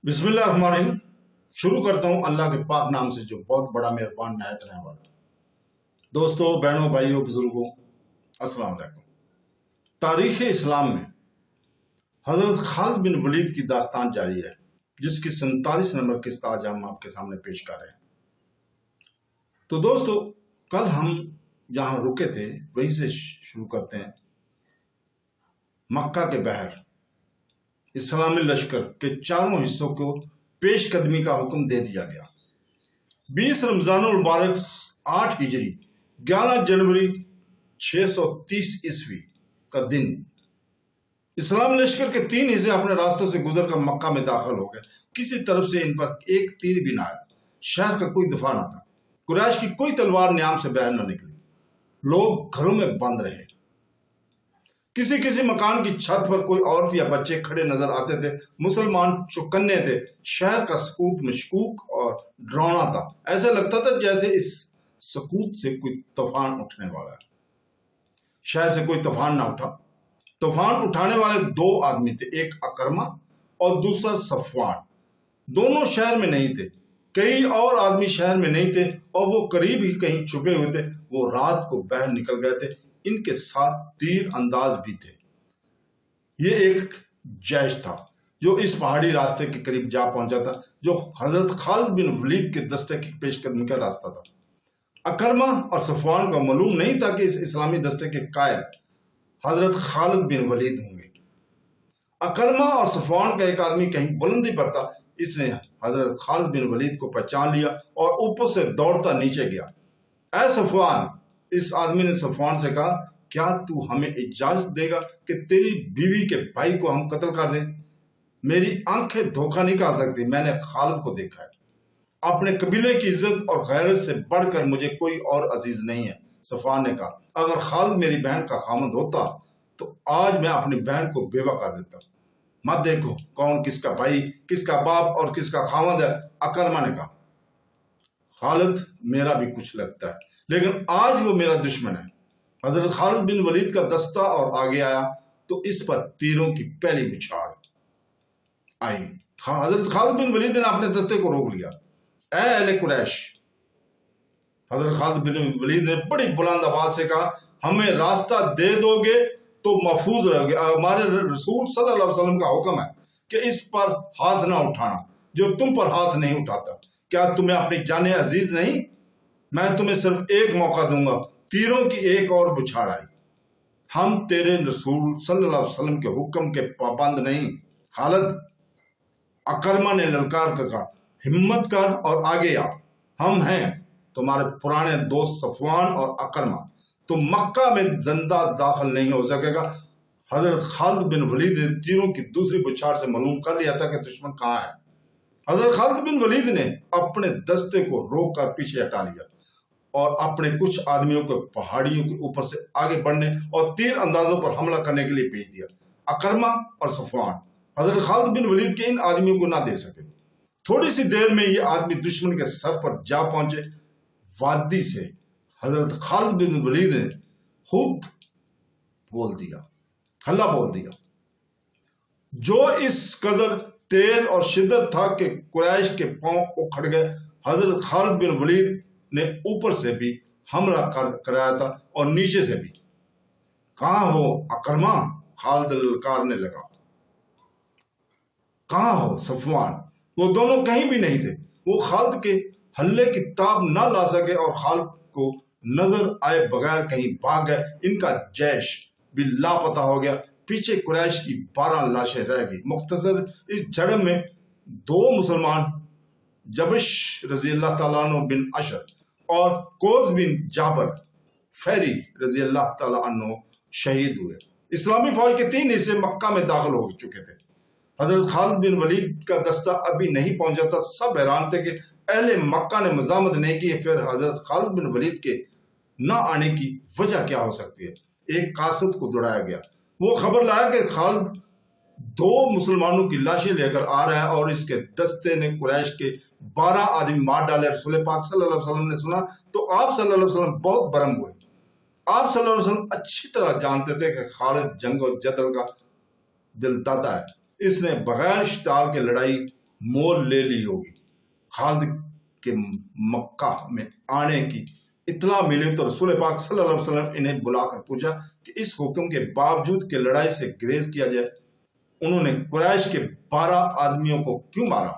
बिस्मिल्लाह रहमान रहीम। शुरू करता हूँ अल्लाह के पाक नाम से जो बहुत बड़ा मेहरबान नायत रहने वाला। दोस्तों, बहनों, भाइयों, बुजुर्गों, अस्सलाम वालेकुम। तारीख़ इस्लाम में हज़रत खालिद बिन वलीद की दास्तान जारी है, जिसकी 47 नंबर किस्त आज हम आपके सामने पेश कर रहे हैं। तो दोस्तों, कल हम जहाँ रुके थे वहीं से शुरू करते हैं। मक्का के बहर इस्लामी लश्कर के चारों हिस्सों को पेश कदमी का हुक्म दे दिया गया। 20 रमजानुल मुबारक 8 हिजरी 11 जनवरी 630 ईस्वी का दिन इस्लामी लश्कर के 3 हिस्से अपने रास्तों से गुजर कर मक्का में दाखिल हो गए। किसी तरफ से इन पर एक तीर भी ना आया। शहर का कोई दफा ना था। कुरैश की कोई तलवार न्याम से बाहर न निकली। लोग घरों में बंद रहे। किसी किसी मकान की छत पर कोई औरत या बच्चे खड़े नजर आते थे। मुसलमान चौकन्ने थे। शहर का सकूत मशकूक और डरावना था। ऐसा लगता था जैसे इस सकूत से कोई तूफान उठने वाला है। शहर से कोई तूफान ना उठा। तूफान उठाने वाले 2 आदमी थे, एक अकरमा और दूसरा सफवान। दोनों शहर में नहीं थे। कई और आदमी शहर में नहीं थे और वो करीब ही कहीं छुपे हुए थे। वो रात को बाहर निकल गए थे। इनके साथ तीर अंदाज भी थे। ये एक जैश था जो इस पहाड़ी रास्ते के करीब जा पहुंचा था, जो हजरत खालिद बिन वलीद के दस्ते की पेशकदमी का रास्ता था। अकरमा और सफवान को मालूम नहीं था कि इस इस्लामी दस्ते के कायद हजरत खालिद बिन वलीद होंगे। अकरमा और सफवान का एक आदमी कहीं बुलंदी पर था। इसने हजरत खालिद बिन वलीद को पहचान लिया और ऊपर से दौड़ता नीचे गया। ऐ सफवान, इस आदमी ने सफवान से कहा, क्या तू हमें इजाजत देगा कि तेरी बीवी के भाई को हम कत्ल कर दें? मेरी आंखें धोखा नहीं खा सकती। मैंने खालिद को देखा है। अपने कबीले की इज्जत और गैरत से बढ़कर मुझे कोई और अजीज नहीं है। सफवान ने कहा, अगर खालिद मेरी बहन का खामद होता तो आज मैं अपनी बहन को बेवा कर देता। मत देखो कौन किसका भाई, किसका बाप और किसका खामद है। अकरमा ने कहा, खालिद मेरा भी कुछ लगता है, लेकिन आज वो मेरा दुश्मन है। हजरत खालिद बिन वलीद का दस्ता और आगे आया तो इस पर तीरों की पहली बुछाड़ आई। हजरत खालिद बिन वलीद ने अपने दस्ते को रोक लिया। ऐ अहले कुरैश, हजरत खालिद बिन वलीद ने बड़ी बुलंद आवाज से कहा, हमें रास्ता दे दोगे तो महफूज रहोगे। हमारे रसूल सल्लल्लाहु अलैहि वसल्लम का हुक्म है कि इस पर हाथ ना उठाना जो तुम पर हाथ नहीं उठाता। क्या तुम्हें अपनी जाने अजीज नहीं? मैं तुम्हें सिर्फ एक मौका दूंगा। तीरों की एक और बुछाड़ आई। हम तेरे रसूल सल्लल्लाहु अलैहि वसल्लम के हुक्म के पाबंद नहीं। खालिद, अकरमा ने ललकार कर कहा, हिम्मत कर और आगे आ। हम हैं तुम्हारे पुराने दोस्त सफवान और अकरमा। तुम मक्का में जिंदा दाखिल नहीं हो सकेगा। हजरत खालिद बिन वलीद ने तीरों की दूसरी बुछाड़ से मालूम कर लिया था कि दुश्मन कहाँ है। हजरत खालिद बिन वलीद ने अपने दस्ते को रोक कर पीछे हटा लिया और अपने कुछ आदमियों को पहाड़ियों के ऊपर से आगे बढ़ने और तीर अंदाजों पर हमला करने के लिए भेज दिया। अकरमा और सफवान हजरत खालिद बिन वलीद के इन आदमियों को ना दे सके। थोड़ी सी देर में ये आदमी दुश्मन के सर पर जा पहुंचे। वादी से हजरत खालिद बिन वलीद ने खुद बोल दिया, हल्ला बोल दिया, जो इस कदर तेज और शिद्दत था कि कुरैश के पांव उखड़ गए। हजरत खालिद बिन वलीद ने ऊपर से भी हमला कराया था और नीचे से भी। कहां हो अकरमा? खालिद ललकारने लगा। कहां हो सफवान? वो दोनों कहीं भी नहीं थे। वो खालिद के हल्ले की ताब ना ला सके और खालिद को नजर आए बगैर कहीं भाग गए। इनका जैश भी लापता हो गया। पीछे कुरैश की 12 लाशें रह गई। मुख्तसर इस झड़प में 2 मुसलमान, जबश रजी अल्लाह ताला अन्हु बिन अशर और कोज बिन जाबर फैरी रजी अल्लाह ताला अन्हु शहीद हुए। इस्लामी फौज के 3 हिस्से मक्का में दाखिल हो चुके थे। हजरत खालिद बिन वलीद का दस्ता अभी नहीं पहुंचा था। सब हैरान थे कि अहले मक्का ने मजामत नहीं की। फिर हजरत खालिद बिन वलीद के न आने की वजह क्या हो सकती है? एक कासद को दौड़ाया गया। वो खबर लाया कि खालिद 2 मुसलमानों की लाशें लेकर आ रहा है और इसके दस्ते ने कुरैश के 12 आदमी मार डाले। रसूल पाक सल्लल्लाहु अलैहि वसल्लम ने सुना तो आप सल्लल्लाहु अलैहि वसल्लम बहुत बरम हुए। आप सल्लल्लाहु अलैहि वसल्लम अच्छी तरह जानते थे कि खालिद जंग और जदल का दिल दाता है। इसने बगैर शिताल के लड़ाई मोल ले ली होगी। खालिद के मक्का में आने की इत्तला मिली तो रसूल पाक सल्लल्लाहु अलैहि वसल्लम इन्हें बुलाकर पूछा कि इस हुक्म के बावजूद कि लड़ाई से ग्रेज किया जाए, उन्होंने कुरैश के 12 आदमियों को क्यों मारा?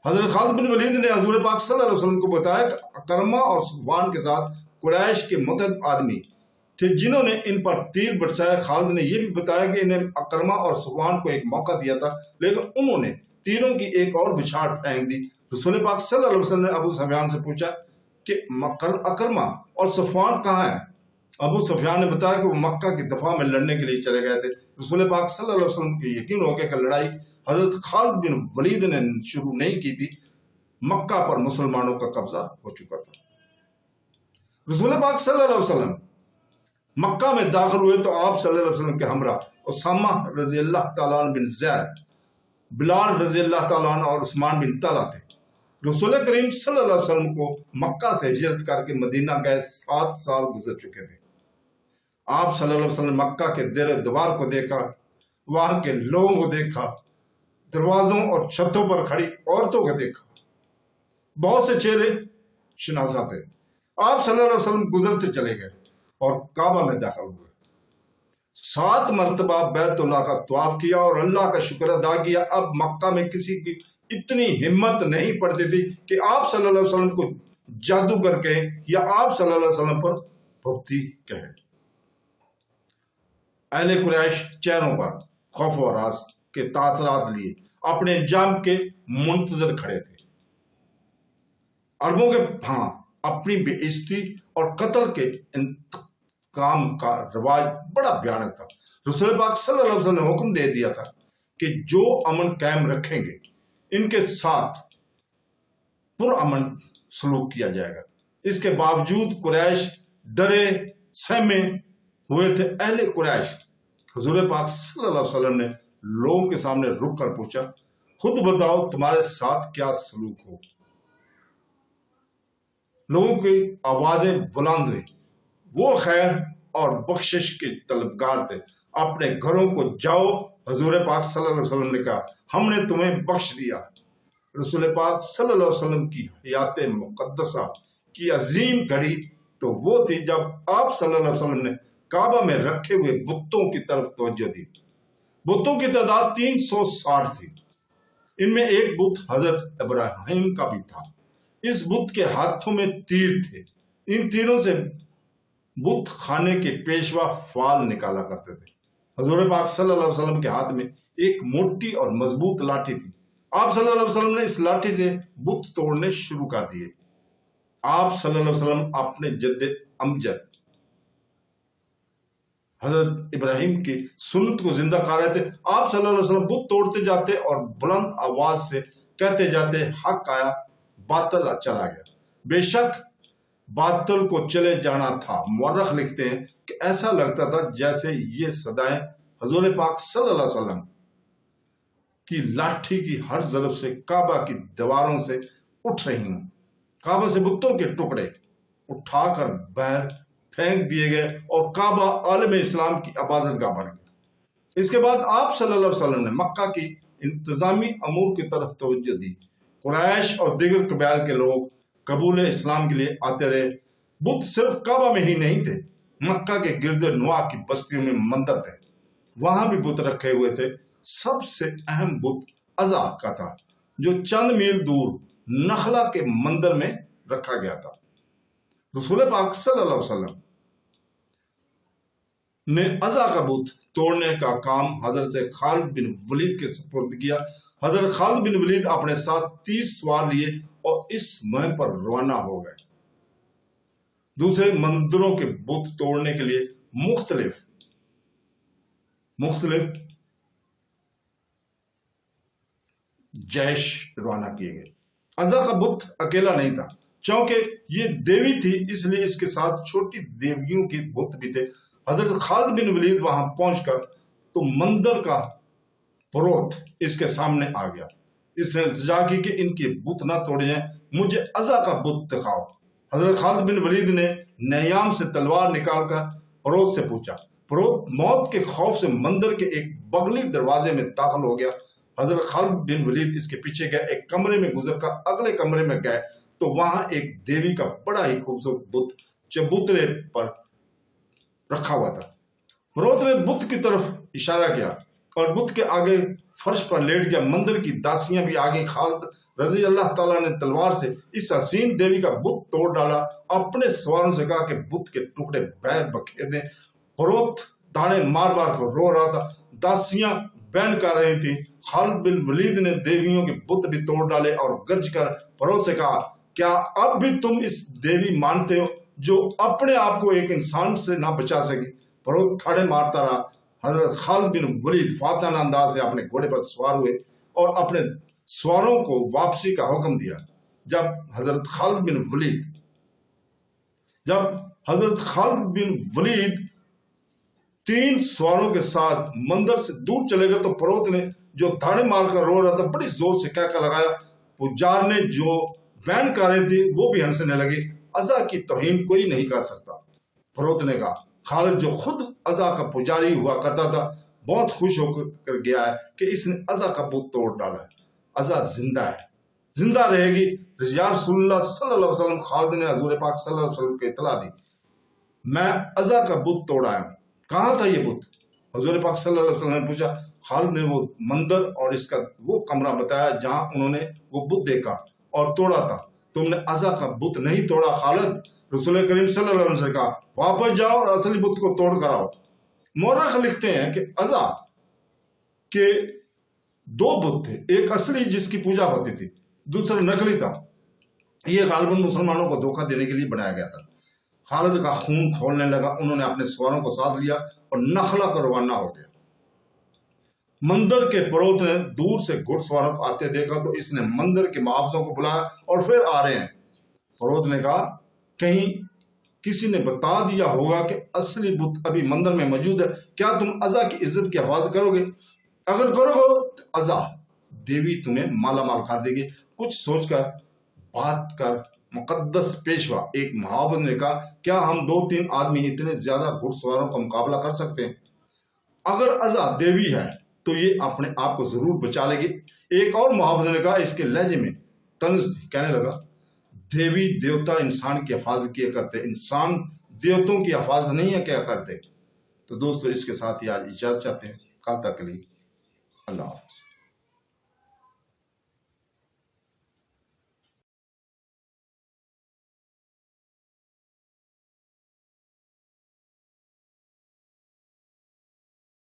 हजरत खालिद बिन वलीद ने हजूर पाक सल्लल्लाहु अलैहि वसल्लम को बताया कि अकरमा और सफवान के साथ कुरैश के मुतअद्दिद आदमी थे जिन्होंने इन पर तीर बरसाया। खालिद ने यह भी बताया कि इन्हें अकरमा और सफवान को एक मौका दिया था, लेकिन उन्होंने तीरों की एक और बिछाड़ फेंक दी। रसूल पाक सल्लल्लाहु अलैहि वसल्लम ने अबू सुफियान से पूछा कि अकरमा और सफवान कहाँ हैं? अबू सुफियान ने बताया कि वो मक्का की दफा में लड़ने के लिए चले गए थे। रसूल पाक सल्लल्लाहु अलैहि वसल्लम को यकीन हो गया कि लड़ाई हजरत खालिद बिन वलीद ने शुरू नहीं की थी, मक्का पर मुसलमानों का कब्जा हो चुका था। रसूल पाक सल्लल्लाहु अलैहि वसल्लम मक्का में दाखिल हुए तो आप सल्लल्लाहु अलैहि वसल्लम के हमरा उसामा रजी अल्लाह तआला अन्हु बिन ज़ैद, बिलाल रजी अल्लाह तआला अन्हु और उस्मान बिन तला थे। रसूल करीम सल्लल्लाहु अलैहि वसल्लम को मक्का से हिजरत करके मदीना गए 7 साल गुजर चुके थे। आप सल्लल्लाहु अलैहि वसल्लम मक्का के देर द्वार को देखा, वहां के लोगों को देखा, दरवाजों और छतों पर खड़ी औरतों को देखा, बहुत से चेहरे शनासा थे। आप सल्लल्लाहु अलैहि वसल्लम गुजरते चले गए और काबा में दाखिल हुए। 7 मरतबा बैतुल्लाह का तवाफ किया और अल्लाह का शुक्र अदा किया। अब मक्का में किसी की इतनी हिम्मत नहीं पड़ती थी कि आप सल्लल्लाहु अलैहि वसल्लम को जादूगर कहे या आप सल्लल्लाहु अलैहि वसल्लम पर भक्ति कहे। अहले कुरैश चेहरों पर खौफ और रास के तासरात लिए अपने अंजाम के मुंतजर खड़े थे। अरबों के अपनी बेइज्जती और कत्ल के इंतकाम का रवाज बड़ा भयानक था। रसूल पाक सल्लल्लाहु अलैहि वसल्लम ने हुक्म दे दिया था कि जो अमन कायम रखेंगे इनके साथ पुरअमन सलूक किया जाएगा। इसके बावजूद कुरैश डरे सहमे हुए थे। अहले कुरैश हुजूर पाक सल्लल्लाहु अलैहि वसल्लम ने लोगों के सामने रुक कर पूछा, खुद बताओ तुम्हारे साथ क्या सलूक हो? लोगों की आवाजें बुलंद हुई। वो खैर और बख्शिश के तलबगार थे। अपने घरों को जाओ, हुजूर पाक सल्लल्लाहु अलैहि वसल्लम ने कहा, हमने तुम्हें बख्श दिया। रसूल पाक सल्लल्लाहु अलैहि वसल्लम की हयात मुक़द्दसा की अजीम घड़ी तो वो थी जब आप सल्लल्लाहु अलैहि वसल्लम ने काबा में रखे हुए बुतों की तरफ तवज्जो दी। बुतों की तादाद 360 थी। इनमें एक बुत हजरत इब्राहिम का भी था। इस बुत के हाथों में तीर थे। इन तीरों से बुत खाने के पेशवा फाल निकाला करते थे। हुजूर पाक सल्लल्लाहु अलैहि वसल्लम के हाथ में एक मोटी और मजबूत लाठी थी। आप सल्लल्लाहु अलैहि वसल्लम ने इस लाठी से बुत तोड़ने शुरू कर दिए। आप सल्लल्लाहु अलैहि वसल्लम अपने जद्दे अमजद हजरत इब्राहिम की सुन्नत को जिंदा कर रहे थे। आप सल्लल्लाहु अलैहि वसल्लम बुत तोड़ते जाते और बुलंद आवाज से कहते जाते, हक आया बातिल चला गया। बेशक बातिल को चले जाना था। मुअर्रिख लिखते हैं कि ऐसा लगता था जैसे ये सदाएं हुजूर पाक सल्लल्लाहु अलैहि वसल्लम की लाठी की हर ज़रब से काबा की दीवारों से उठ रही हूं। काबा से बुतों के टुकड़े उठाकर बाहर फेंक दिए गए और काबा आलम इस्लाम की इबादत गाह बन गया। इसके बाद आप सल्लल्लाहु अलैहि वसल्लम ने मक्का की इंतजामी अमूर की तरफ तवज्जो दी। कुरैश और दीगर कबाइल के लोग कबूल इस्लाम के लिए आते रहे। बुत सिर्फ काबा में ही नहीं थे, मक्का के गिरद नुआ की बस्तियों में मंदिर थे, वहां भी बुत रखे हुए थे। सबसे अहम बुत अज़ा का था जो चंद मील दूर नखला के मंदिर में रखा गया था। रसूल पाक सल्लल्लाहु अलैहि वसल्लम ने अज़ा का बुत तोड़ने का काम हजरत खालिद बिन वलीद के सुपुर्द किया। हजरत खालिद बिन वलीद अपने साथ 30 सवार लिए और इस मुहिम पर रवाना हो गए। दूसरे मंदिरों के बुत तोड़ने के लिए मुख्तलिफ जैश रवाना किए गए। अज़ा का बुत अकेला नहीं था, चूंकि ये देवी थी इसलिए इसके साथ छोटी देवियों के बुत भी थे। हजरत खालिद बिन वलीद वहां पहुंचकर तो मंदिर का फरोत इसके सामने आ गया। इसने इल्तिजा की कि इनके बुत ना तोड़े जाएं, मुझे अज़ा का बुत दिखाओ। हजरत खालिद बिन वलीद ने नयाम से तलवार निकालकर फरोत से पूछा। फरोत मौत के खौफ से मंदिर के एक बगली दरवाजे में दाखिल हो गया। حضرت خالد بن ولید اس کے پیچھے گئے، ایک کمرے میں گزر کر اگلے کمرے میں گئے تو وہاں ایک دیوی کا بڑا ہی خوبصورت بت چبوترے پر رکھا ہوا تھا۔ فروخت نے بت کی طرف اشارہ کیا اور بت کے آگے فرش پر لیٹ گیا۔ مندر کی داسیاں بھی آگے۔ خالد رضی اللہ تعالیٰ نے تلوار سے اس حسین دیوی کا بت توڑ ڈالا، اپنے سواروں سے کہا کہ بت کے ٹکڑے بیر بکھیر دیں۔ فروخت داڑے مار مار کر رو رہا تھا، داسیاں بین کر رہی تھیں۔ خالد بن ولید نے دیویوں کے بت بھی توڑ ڈالے اور گرج کر فروخت سے کہا، کیا اب بھی تم اس دیوی مانتے ہو جو اپنے آپ کو ایک انسان سے نہ بچا سکی؟ فروخت تھڑے مارتا رہا۔ حضرت خالد بن ولید فاتحانہ انداز سے اپنے گھوڑے پر سوار ہوئے اور اپنے سواروں کو واپسی کا حکم دیا۔ جب حضرت خالد بن ولید 3 سواروں کے ساتھ مندر سے دور چلے گئے تو فروخت نے جو دھاڑے مار کر رو رہا تھا بڑی زور سے کہہ کر لگایا۔ پجار نے جو بین کر رہی تھی وہ بھی ہنسنے لگے۔ عزا کی توہین کوئی نہیں کر سکتا۔ فروخت نے کہا، خالد جو خود عزا کا پجاری ہوا کرتا تھا بہت خوش ہو کر گیا ہے کہ اس نے عزا کا بت توڑ ڈالا ہے۔ عزا زندہ ہے، زندہ رہے گی۔ یا رسول اللہ صلی اللہ علیہ وسلم، خالد نے حضور پاک صلی اللہ علیہ وسلم کو اطلاع دی، میں عزا کا بت توڑ آیا ہوں۔ کہاں تھا یہ بت؟ حضور پاک صلی اللہ علیہ وسلم نے پوچھا۔ خالد نے وہ مندر اور اس کا وہ کمرہ بتایا جہاں انہوں نے وہ بت دیکھا اور توڑا تھا۔ تم نے عزا کا بت نہیں توڑا خالد۔ رسول کریم صلی اللہ علیہ وسلم نے کہا، واپس جاؤ اور اصلی بت کو توڑ کر آؤ۔ مورخ لکھتے ہیں کہ عزا کے 2 بت تھے، ایک اصلی جس کی پوجا ہوتی تھی، دوسرا نقلی تھا۔ یہ غالباً مسلمانوں کو دھوکہ دینے کے لیے بنایا گیا تھا۔ خالد کا خون کھولنے لگا۔ انہوں نے اپنے سواروں کو ساتھ لیا اور نخلا کو روانہ ہو گیا۔ مندر کے فروخت نے دور سے گھڑ سواروں کو آتے دیکھا تو اس نے مندر کے محافظوں کو بلایا اور پھر آ رہے ہیں۔ فروخت نے کہا، کہیں کسی نے بتا دیا ہوگا کہ اصلی بت ابھی مندر میں موجود ہے، کیا تم عزا کی عزت کی حفاظت کرو گے؟ اگر کرو گے تو عزا دیوی تمہیں مالا مال کر دے گی۔ کچھ سوچ کر بات کر مقدس پیشوا ایک محافظ نے کہا، کیا ہم 2-3 آدمی اتنے زیادہ گھڑ سواروں کا مقابلہ کر سکتے ہیں؟ اگر عزا دیوی ہے تو یہ اپنے آپ کو ضرور بچا لے گی۔ ایک اور محافظ نے کہا، اس کے لہجے میں طنز تھی، کہنے لگا، دیوی دیوتا انسان کی حفاظت کیا کرتے، انسان دیوتوں کی حفاظت نہیں کیا کرتے۔ تو دوستو اس کے ساتھ ہی آج اجازت چاہتے ہیں، کل تک کے لیے اللہ حافظ۔